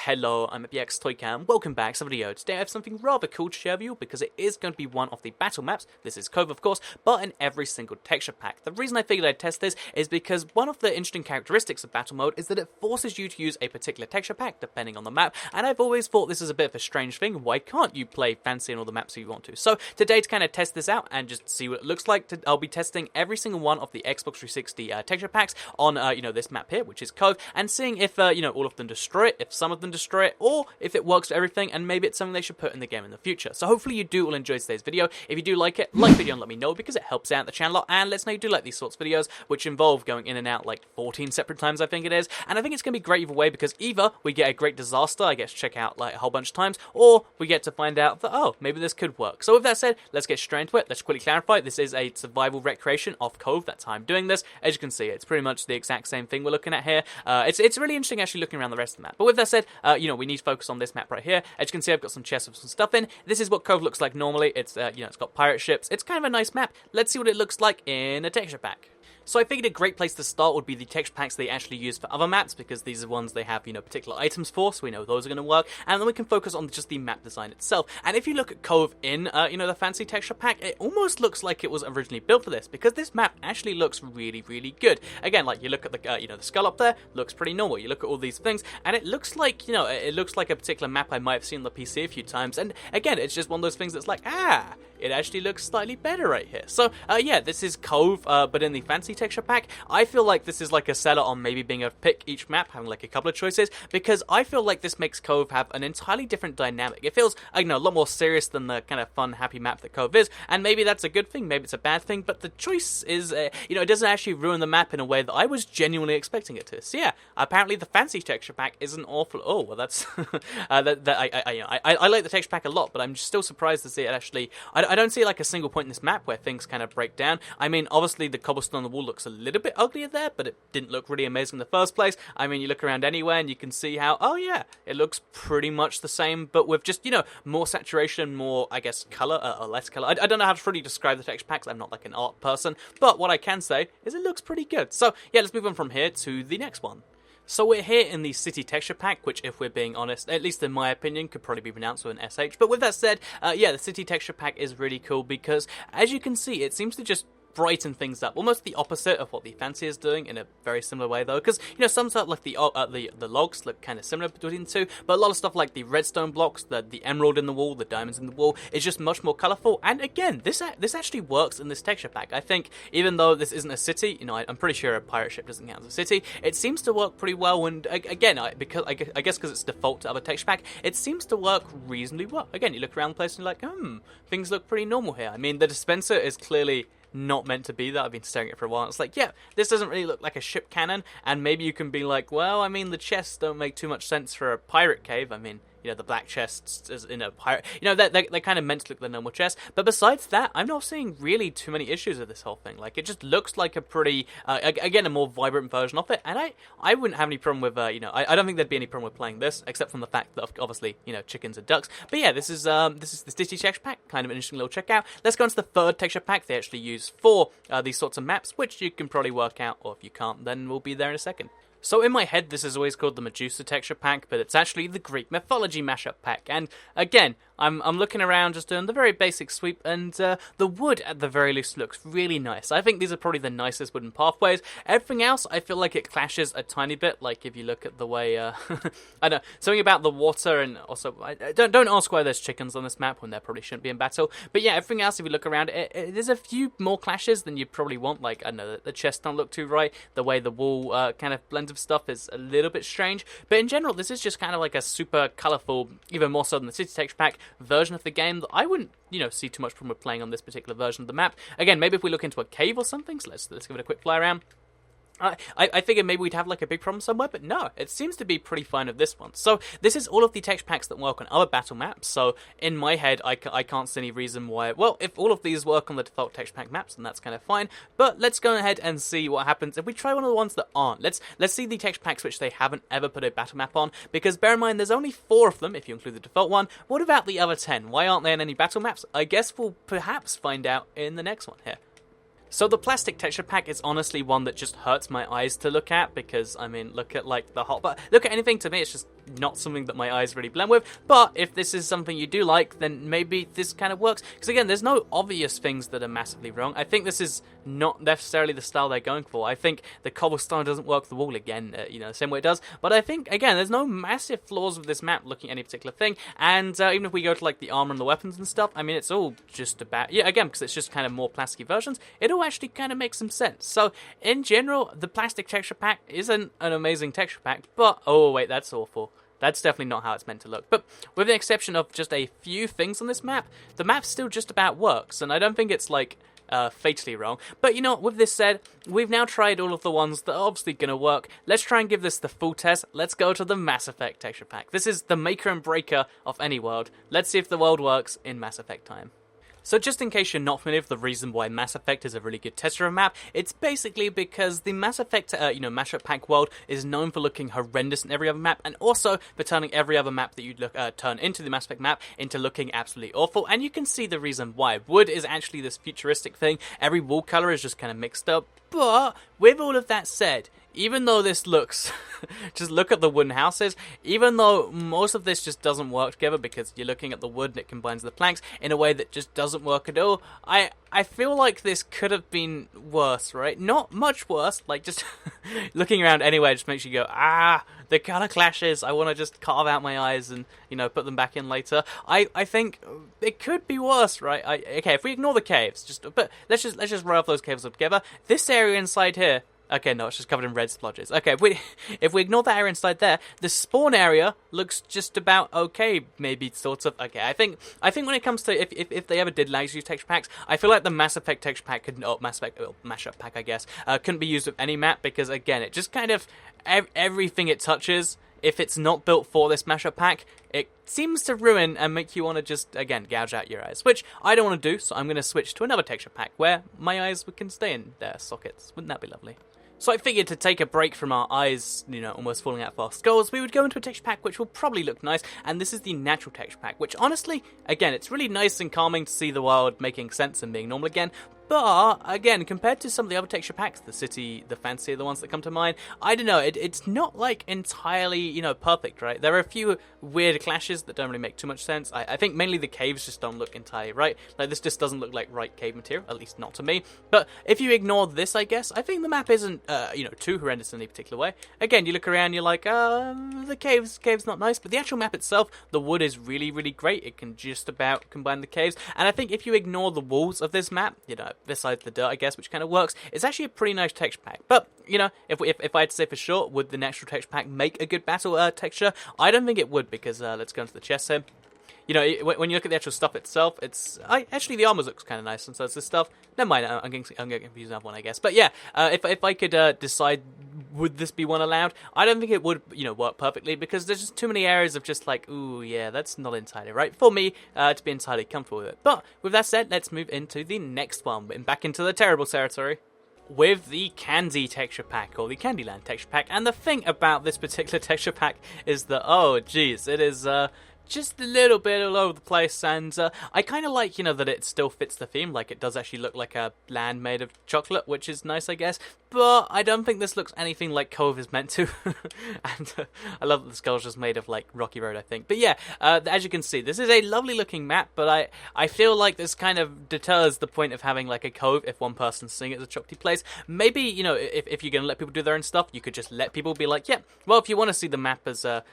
Hello, I'm PS3, welcome back to the video. Today I have something rather cool to share with you because it is going to be one of the battle maps. This is Cove, of course, but in every single texture pack. The reason I figured I'd test this is because one of the interesting characteristics of battle mode is that it forces you to use a particular texture pack depending on the map, and I've always thought this is a bit of a strange thing. Why can't you play fancy on all the maps you want to? So today, to kind of test this out and just see what it looks like, I'll be testing every single one of the Xbox 360 texture packs on this map here, which is Cove, and seeing if all of them destroy it, if some of them destroy it, or if it works for everything, and maybe it's something they should put in the game in the future. So hopefully you do all enjoy today's video. If you do like it, like the video and let me know, because it helps out the channel a lot, and let's know you do like these sorts of videos, which involve going in and out like 14 separate times, I think it is, and I think it's going to be great either way, because either we get a great disaster I get to check out like a whole bunch of times, or we get to find out that, oh, maybe this could work. So with that said, let's get straight into it. Let's quickly clarify, this is a survival recreation of Cove. That's how I'm doing this. As you can see, it's pretty much the exact same thing we're looking at here. It's really interesting actually looking around the rest of the map. But with that said, we need to focus on this map right here. As you can see, I've got some chests with some stuff in. This is what Cove looks like normally. It's it's got pirate ships. It's kind of a nice map. Let's see what it looks like in a texture pack. So I figured a great place to start would be the texture packs they actually use for other maps, because these are ones they have, particular items for, so we know those are going to work, and then we can focus on just the map design itself. And if you look at Cove in, the fancy texture pack, it almost looks like it was originally built for this, because this map actually looks really, really good. Again, like, you look at the, the skull up there, looks pretty normal. You look at all these things, and it looks like, it looks like a particular map I might have seen on the PC a few times, and again, it's just one of those things that's like, it actually looks slightly better right here. So, this is Cove, but in the fancy texture pack. I feel like this is like a seller on maybe being able to pick each map, having like a couple of choices, because I feel like this makes Cove have an entirely different dynamic. It feels, a lot more serious than the kind of fun, happy map that Cove is, and maybe that's a good thing, maybe it's a bad thing, but the choice is, it doesn't actually ruin the map in a way that I was genuinely expecting it to. So yeah, apparently the fancy texture pack isn't awful. Oh, well, that's, I like the texture pack a lot, but I'm still surprised to see it actually, I don't see like a single point in this map where things kind of break down. I mean, obviously the cobblestone on the wall looks a little bit uglier there, but it didn't look really amazing in the first place. I mean, you look around anywhere and you can see how, oh yeah, it looks pretty much the same, but with just, more saturation, more, I guess, color, or less color. I don't know how to really describe the texture packs. I'm not like an art person, but what I can say is it looks pretty good. So yeah, let's move on from here to the next one. So we're here in the City texture pack, which, if we're being honest, at least in my opinion, could probably be pronounced with an SH. But with that said, the City texture pack is really cool because, as you can see, it seems to just brighten things up, almost the opposite of what the fancy is doing, in a very similar way though, because some stuff like the logs look kind of similar between the two, but a lot of stuff like the redstone blocks, the emerald in the wall, the diamonds in the wall is just much more colorful. And again, this actually works in this texture pack. I think even though this isn't a city, I'm pretty sure a pirate ship doesn't count as a city, it seems to work pretty well. And again, I guess because it's default to other texture pack, it seems to work reasonably well. Again, you look around the place and you're like, things look pretty normal here. I mean, the dispenser is clearly not meant to be that. I've been staring at it for a while. It's like, yeah, this doesn't really look like a ship cannon, and maybe you can be like, well, I mean, the chests don't make too much sense for a pirate cave. I mean, the black chests is in a pirate, they're kind of meant to look like the normal chest, but besides that, I'm not seeing really too many issues with this whole thing. Like, it just looks like a pretty, again, a more vibrant version of it, and I wouldn't have any problem with, I don't think there'd be any problem with playing this, except from the fact that, obviously, chickens and ducks. But yeah, this is the City texture pack, kind of an interesting little checkout. Let's go on to the third texture pack they actually use for these sorts of maps, which you can probably work out, or if you can't, then we'll be there in a second. So in my head, this is always called the Medusa texture pack, but it's actually the Greek mythology mashup pack. And again, I'm looking around, just doing the very basic sweep, and the wood at the very least looks really nice. I think these are probably the nicest wooden pathways. Everything else, I feel like it clashes a tiny bit. Like if you look at the way, I don't know, something about the water, and also don't ask why there's chickens on this map when there probably shouldn't be in battle. But yeah, everything else, if you look around, there's a few more clashes than you'd probably want. Like, I don't know, the chests don't look too right. The way the wall kind of blends of stuff is a little bit strange. But in general, this is just kind of like a super colorful, even more so than the City texture pack, version of the game that I wouldn't, see too much problem with playing on this particular version of the map. Again, maybe if we look into a cave or something, so let's give it a quick fly around. I figured maybe we'd have like a big problem somewhere, but no, it seems to be pretty fine with this one. So this is all of the texture packs that work on other battle maps, so in my head I can't see any reason why, well, if all of these work on the default texture pack maps, then that's kind of fine, but let's go ahead and see what happens if we try one of the ones that aren't. Let's see the texture packs which they haven't ever put a battle map on, because bear in mind there's only 4 of them if you include the default one. What about the other 10? Why aren't they in any battle maps? I guess we'll perhaps find out in the next one here. So the plastic texture pack is honestly one that just hurts my eyes to look at, because, I mean, look at, like, the hot... But look at anything, to me, it's just not something that my eyes really blend with, but if this is something you do like, then maybe this kind of works. Because again, there's no obvious things that are massively wrong. I think this is not necessarily the style they're going for. I think the cobblestone doesn't work the wall again, the same way it does. But I think, again, there's no massive flaws with this map looking at any particular thing. And even if we go to like the armor and the weapons and stuff, I mean, it's all just about, yeah, again, because it's just kind of more plasticky versions, it all actually kind of makes some sense. So in general, the plastic texture pack isn't an amazing texture pack, but oh wait, that's awful. That's definitely not how it's meant to look. But with the exception of just a few things on this map, the map still just about works, and I don't think it's like fatally wrong. But you know, with this said, we've now tried all of the ones that are obviously going to work. Let's try and give this the full test. Let's go to the Mass Effect texture pack. This is the maker and breaker of any world. Let's see if the world works in Mass Effect time. So just in case you're not familiar with the reason why Mass Effect is a really good tester of a map, it's basically because the Mass Effect, Mass Effect pack world is known for looking horrendous in every other map, and also for turning every other map that you turn into the Mass Effect map into looking absolutely awful, and you can see the reason why. Wood is actually this futuristic thing, every wall color is just kind of mixed up, but with all of that said, even though this looks, just look at the wooden houses, even though most of this just doesn't work together because you're looking at the wood and it combines the planks in a way that just doesn't work at all, I feel like this could have been worse, right? Not much worse, like just looking around anyway just makes you go, the color clashes, I want to just carve out my eyes and, put them back in later. I think it could be worse, right? Okay, if we ignore the caves, but let's just run off those caves up together. This area inside here, okay, no, it's just covered in red splodges. Okay, if we ignore that area inside there, the spawn area looks just about okay, maybe sort of. Okay, I think when it comes to if they ever did use texture packs, I feel like the Mass Effect texture pack mashup pack, I guess, couldn't be used with any map because again, it just kind of everything it touches, if it's not built for this mashup pack, it seems to ruin and make you want to just, again, gouge out your eyes, which I don't want to do, so I'm going to switch to another texture pack where my eyes can stay in their sockets. Wouldn't that be lovely? So I figured to take a break from our eyes, almost falling out of our skulls, we would go into a texture pack which will probably look nice, and this is the natural texture pack, which honestly, again, it's really nice and calming to see the world making sense and being normal again. But, again, compared to some of the other texture packs, the city, the fancy, the ones that come to mind, I don't know, it's not, like, entirely, perfect, right? There are a few weird clashes that don't really make too much sense. I think mainly the caves just don't look entirely right. Like, this just doesn't look like right cave material, at least not to me. But if you ignore this, I guess, I think the map isn't, too horrendous in any particular way. Again, you look around, you're like, the cave's not nice, but the actual map itself, the wood is really, really great. It can just about combine the caves. And I think if you ignore the walls of this map, besides the dirt, I guess, which kind of works, it's actually a pretty nice texture pack. But, if I had to say for sure, would the natural texture pack make a good battle texture? I don't think it would, because let's go into the chest here. When you look at the actual stuff itself, actually the armor looks kind of nice, and so it's this stuff. Never mind, I'm getting confused with that one, I guess. But yeah, if I could decide, would this be one allowed? I don't think it would, work perfectly, because there's just too many areas of just like, ooh, yeah, that's not entirely right for me to be entirely comfortable with it. But with that said, let's move into the next one, and back into the terrible territory, with the Candy texture pack, or the Candyland texture pack. And the thing about this particular texture pack is that, oh, geez, it is, just a little bit all over the place, and I kind of like, that it still fits the theme, like it does actually look like a land made of chocolate, which is nice, I guess, but I don't think this looks anything like Cove is meant to, and I love that the skull's just made of, like, Rocky Road, I think. But yeah, as you can see, this is a lovely looking map, but I feel like this kind of deters the point of having, like, a cove if one person's seeing it as a chocolatey place. Maybe, if you're going to let people do their own stuff, you could just let people be like, yeah, well, if you want to see the map as a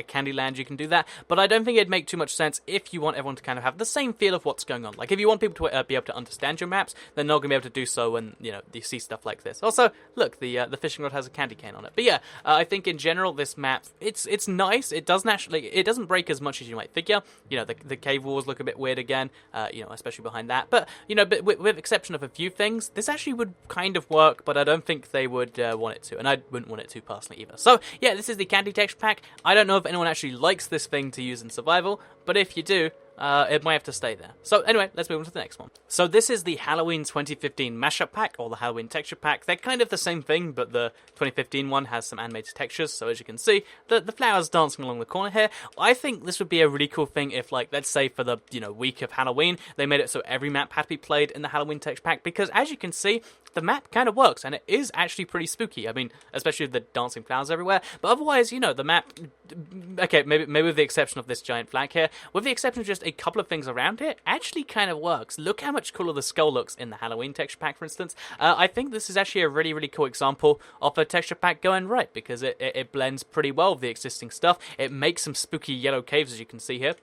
candy land, you can do that, but I don't think it'd make too much sense if you want everyone to kind of have the same feel of what's going on. Like, if you want people to be able to understand your maps, they're not going to be able to do so when, you see stuff like this. Also, look, the fishing rod has a candy cane on it. But yeah, I think in general, this map, it's nice. It doesn't break as much as you might figure. The cave walls look a bit weird again, especially behind that. But, but with exception of a few things, this actually would kind of work, but I don't think they would want it to, and I wouldn't want it to personally either. So, yeah, this is the Candy texture pack. I don't know if anyone actually likes this thing to use in survival, but if you do, it might have to stay there. So anyway, let's move on to the next one. So this is the Halloween 2015 mashup pack, or the Halloween texture pack. They're kind of the same thing, but the 2015 one has some animated textures, so as you can see, the flowers dancing along the corner here. I think this would be a really cool thing if, like, let's say for the, week of Halloween, they made it so every map had to be played in the Halloween texture pack, because as you can see, the map kind of works, and it is actually pretty spooky. I mean, especially with the dancing flowers everywhere. But otherwise, you know, the map, okay, maybe with the exception of this giant flag here, with the exception of just a couple of things around it, actually kind of works. Look how much cooler the skull looks in the Halloween texture pack, for instance. I think this is actually a really, really cool example of a texture pack going right, because it blends pretty well with the existing stuff. It makes some spooky yellow caves, as you can see here.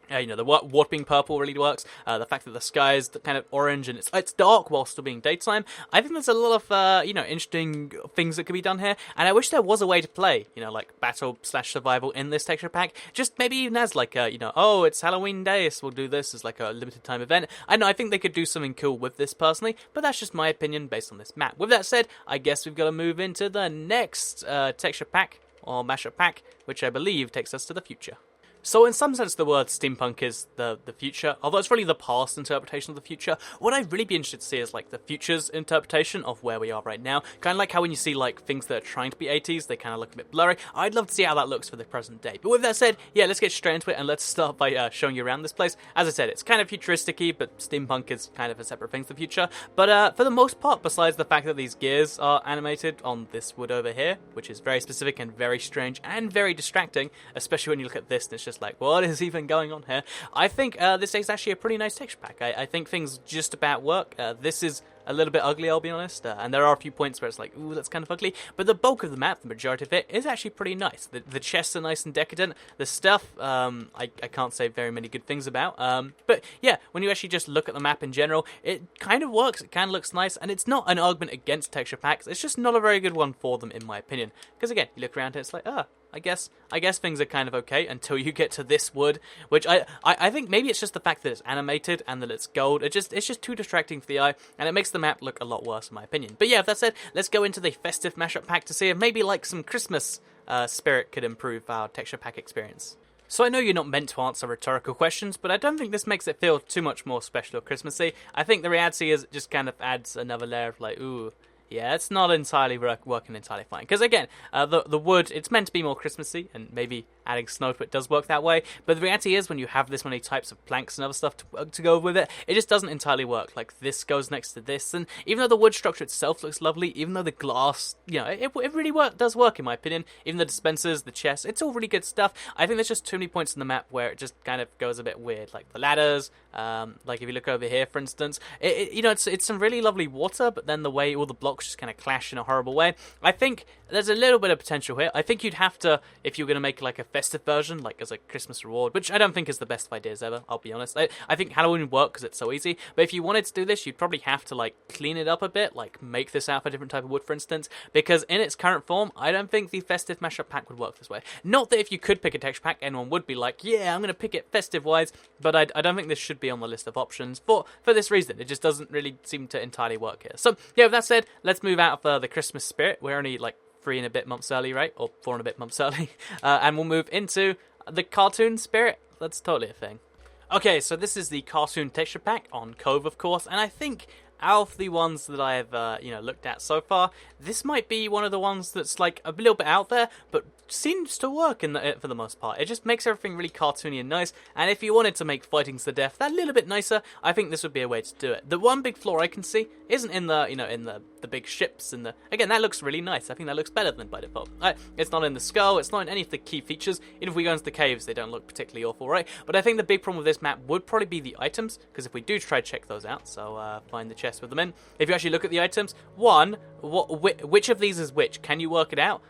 You know, the water being purple really works. The fact that the sky is kind of orange and it's dark while still being daytime. I think there's a lot of, you know, interesting things that could be done here. And I wish there was a way to play, you know, like battle/survival in this texture pack. Just maybe even as like a, you know, oh, it's Halloween Day, so we'll do this as like a limited time event. I know, I think they could do something cool with this personally, but that's just my opinion based on this map. With that said, I guess we've got to move into the next texture pack, or mashup pack, which I believe takes us to the future. So in some sense the word steampunk is the future, although it's really the past interpretation of the future. What I'd really be interested to see is like the future's interpretation of where we are right now. Kind of like how when you see like things that are trying to be 80s, they kind of look a bit blurry. I'd love to see how that looks for the present day. But with that said, yeah, let's get straight into it and let's start by showing you around this place. As I said, it's kind of futuristic-y, but steampunk is kind of a separate thing to the future. But for the most part, besides the fact that these gears are animated on this wood over here, which is very specific and very strange and very distracting, especially when you look at this and it's just like, what is even going on here? I think this is actually a pretty nice texture pack. I think things just about work. This is a little bit ugly, I'll be honest, and there are a few points where it's like, ooh, that's kind of ugly, but the bulk of the map, the majority of it, is actually pretty nice. The chests are nice and decadent. The stuff, I can't say very many good things about, but yeah, when you actually just look at the map in general, it kind of works, it kind of looks nice, and it's not an argument against texture packs, it's just not a very good one for them, in my opinion, because again, you look around here, it's like, I guess things are kind of okay until you get to this wood, which I think maybe it's just the fact that it's animated and that it's gold. It's just too distracting for the eye, and it makes the map look a lot worse in my opinion. But yeah, with that said, let's go into the festive mashup pack to see if maybe like some Christmas spirit could improve our texture pack experience. So I know you're not meant to answer rhetorical questions, but I don't think this makes it feel too much more special or Christmassy. I think the reality is it just kind of adds another layer of like, ooh, yeah, it's not entirely working entirely fine. Because again, the wood, it's meant to be more Christmassy, and maybe adding snow to it does work that way. But the reality is, when you have this many types of planks and other stuff to go with it, it just doesn't entirely work. Like, this goes next to this, and even though the wood structure itself looks lovely, even though the glass, you know, it really does work, in my opinion. Even the dispensers, the chests, it's all really good stuff. I think there's just too many points in the map where it just kind of goes a bit weird. Like the ladders, like if you look over here, for instance, you know, it's some really lovely water, but then the way all the blocks just kind of clash in a horrible way. I think there's a little bit of potential here. I think you'd have to, if you're going to make like a festive version, like as a Christmas reward, which I don't think is the best of ideas ever, I'll be honest. I think Halloween would work because it's so easy, but if you wanted to do this, you'd probably have to like clean it up a bit, like make this out of a different type of wood, for instance, because in its current form, I don't think the festive mashup pack would work this way. Not that if you could pick a texture pack, anyone would be like, yeah, I'm going to pick it festive-wise, but I don't think this should be on the list of options for this reason. It just doesn't really seem to entirely work here. So, yeah, with that said, let's move out of the Christmas spirit. We're only like 3 and a bit months early, right? Or 4 and a bit months early. And we'll move into the cartoon spirit. That's totally a thing. Okay, so this is the cartoon texture pack on Cove, of course, and I think out of the ones that I have, you know, looked at so far, this might be one of the ones that's like a little bit out there, but seems to work for the most part. It just makes everything really cartoony and nice, and if you wanted to make fighting to the death that little bit nicer, I think this would be a way to do it. The one big flaw I can see isn't in the, you know, in the big ships, and again, that looks really nice. I think that looks better than by default. It's not in the skull, it's not in any of the key features. Even if we go into the caves, they don't look particularly awful, right? But I think the big problem with this map would probably be the items, because if we do try to check those out, so find the chest with them in, if you actually look at the items, one, which of these is which? Can you work it out?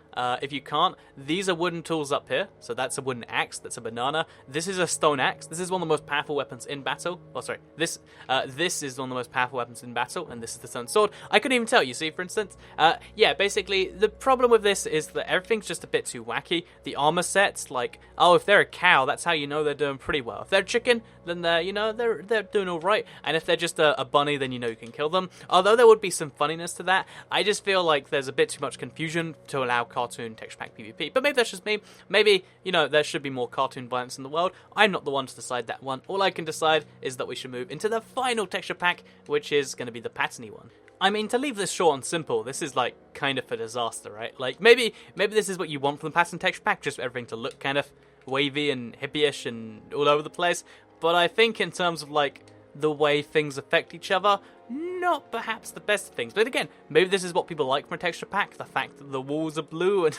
If you can't, these are wooden tools up here. So that's a wooden axe, that's a banana. This is a stone axe. This is one of the most powerful weapons in battle. Oh, sorry. This is one of the most powerful weapons in battle, and this is the stone sword. I couldn't even tell, you see, for instance. Yeah, basically, the problem with this is that everything's just a bit too wacky. The armor sets, like, oh, if they're a cow, that's how you know they're doing pretty well. If they're a chicken, then they're, you know, they're doing all right. And if they're just a bunny, then you know you can kill them. Although there would be some funniness to that, I just feel like there's a bit too much confusion to allow cartoon texture pack PvP. But maybe that's just me. Maybe, you know, there should be more cartoon violence in the world. I'm not the one to decide that one. All I can decide is that we should move into the final texture pack, which is going to be the patterny one. I mean, to leave this short and simple, this is like kind of a disaster, right? Like maybe this is what you want from the pattern texture pack, just for everything to look kind of wavy and hippie-ish and all over the place. But I think in terms of like the way things affect each other, not perhaps the best of things. But again, maybe this is what people like from a texture pack, the fact that the walls are blue and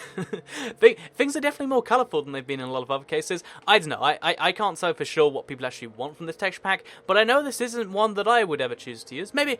things are definitely more colourful than they've been in a lot of other cases. I don't know, I can't say for sure what people actually want from this texture pack, but I know this isn't one that I would ever choose to use. Maybe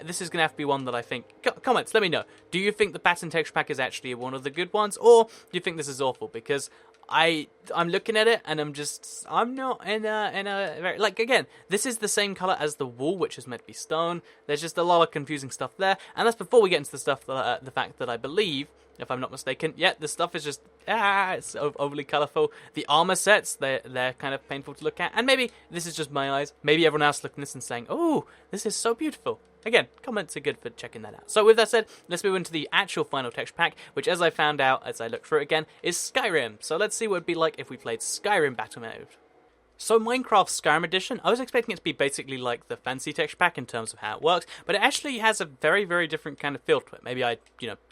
this is going to have to be one that I think... Comments, let me know. Do you think the pattern texture pack is actually one of the good ones, or do you think this is awful? Because I'm looking at it and I'm not in a very, like, again, this is the same color as the wall, which is meant to be stone. There's just a lot of confusing stuff there, and that's before we get into the stuff that, the fact that I believe, if I'm not mistaken, yeah, the stuff is just it's overly colorful. The armor sets, they're kind of painful to look at, and maybe this is just my eyes. Maybe everyone else looking at this and saying, "Oh, this is so beautiful." Again, comments are good for checking that out. So with that said, let's move into the actual final texture pack, which, as I found out as I looked through it again, is Skyrim. So let's see what it'd be like if we played Skyrim Battle Mode. So Minecraft Skyrim Edition, I was expecting it to be basically like the fancy texture pack in terms of how it works, but it actually has a very, very different kind of feel to it. Maybe I,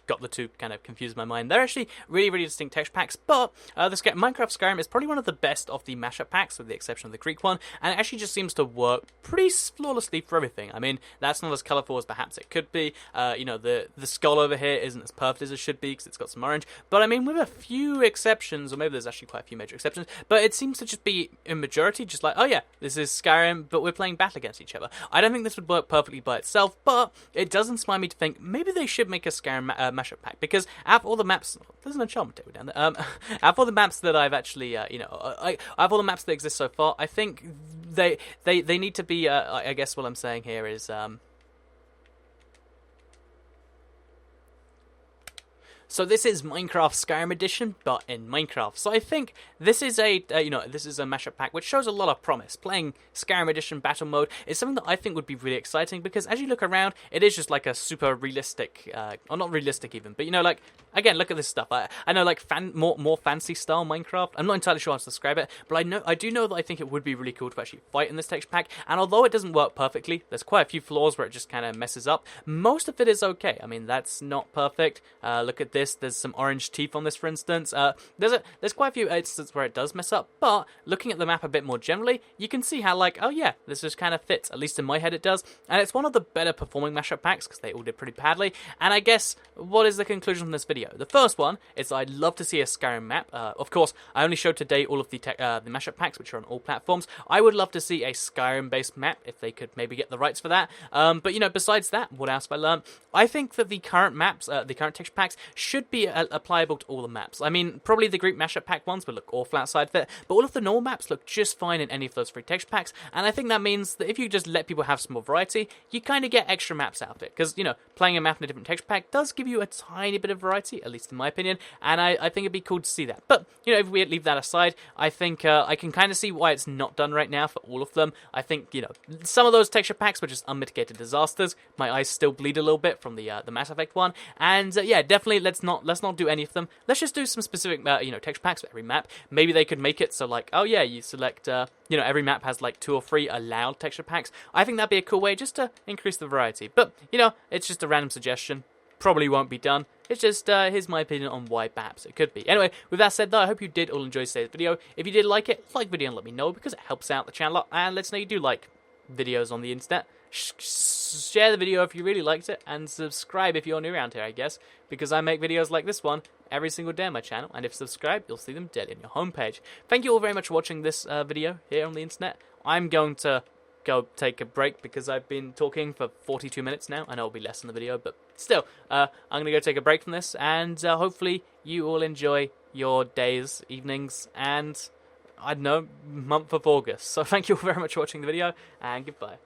got the two kind of confused in my mind. They're actually really, really distinct texture packs, but Minecraft Skyrim is probably one of the best of the mashup packs, with the exception of the Greek one, and it actually just seems to work pretty flawlessly for everything. I mean, that's not as colourful as perhaps it could be. The skull over here isn't as perfect as it should be because it's got some orange, but I mean, with a few exceptions, or maybe there's actually quite a few major exceptions, but it seems to just be in majority, just like, oh yeah, this is Skyrim, but we're playing battle against each other. I don't think this would work perfectly by itself, but it does inspire me to think maybe they should make a Skyrim mashup pack, because out of all the maps, there's an enchantment table down there, out of all the maps that I've actually, out of all the maps that exist so far, I think they need to be, I guess what I'm saying here is, so this is Minecraft Skyrim Edition, but in Minecraft. So I think this is a mashup pack which shows a lot of promise. Playing Skyrim Edition Battle Mode is something that I think would be really exciting, because as you look around, it is just like a super realistic, or not realistic even, but like, again, look at this stuff. I know, like, more fancy style Minecraft. I'm not entirely sure how to describe it, but I do know that I think it would be really cool to actually fight in this texture pack. And although it doesn't work perfectly, there's quite a few flaws where it just kind of messes up. Most of it is okay. I mean, that's not perfect. Look at this. There's some orange teeth on this, for instance. There's quite a few instances where it does mess up, but looking at the map a bit more generally, you can see how, like, oh yeah, this just kind of fits. At least in my head it does. And it's one of the better performing mashup packs, because they all did pretty badly. And I guess, what is the conclusion from this video? The first one is I'd love to see a Skyrim map. Of course, I only showed today all of the mashup packs, which are on all platforms. I would love to see a Skyrim-based map, if they could maybe get the rights for that. But, besides that, what else have I learned? I think that the current maps, the current texture packs, should be applicable to all the maps. I mean, probably the Greek mashup pack ones would look awful outside of it, but all of the normal maps look just fine in any of those free texture packs, and I think that means that if you just let people have some more variety, you kind of get extra maps out of it, because, playing a map in a different texture pack does give you a tiny bit of variety, at least in my opinion, and I think it'd be cool to see that. But, if we leave that aside, I think I can kind of see why it's not done right now for all of them. I think, some of those texture packs were just unmitigated disasters. My eyes still bleed a little bit from the Mass Effect one, and yeah, definitely let's not do any of them. Let's just do some specific, texture packs for every map. Maybe they could make it so, like, oh yeah, you select, every map has like 2 or 3 allowed texture packs. I think that'd be a cool way just to increase the variety. But, it's just a random suggestion. Probably won't be done. It's just, here's my opinion on why perhaps it could be. Anyway, with that said though, I hope you did all enjoy today's video. If you did like it, like the video and let me know, because it helps out the channel a lot, and lets know you do like videos on the internet. Share the video if you really liked it, and subscribe if you're new around here, I guess, because I make videos like this one every single day on my channel, and if subscribed, you'll see them daily on your homepage. Thank you all very much for watching this video here on the internet. I'm going to go take a break because I've been talking for 42 minutes now. I know it'll be less in the video, but still, I'm going to go take a break from this, and hopefully you all enjoy your days, evenings, and, I don't know, month of August. So thank you all very much for watching the video, and goodbye.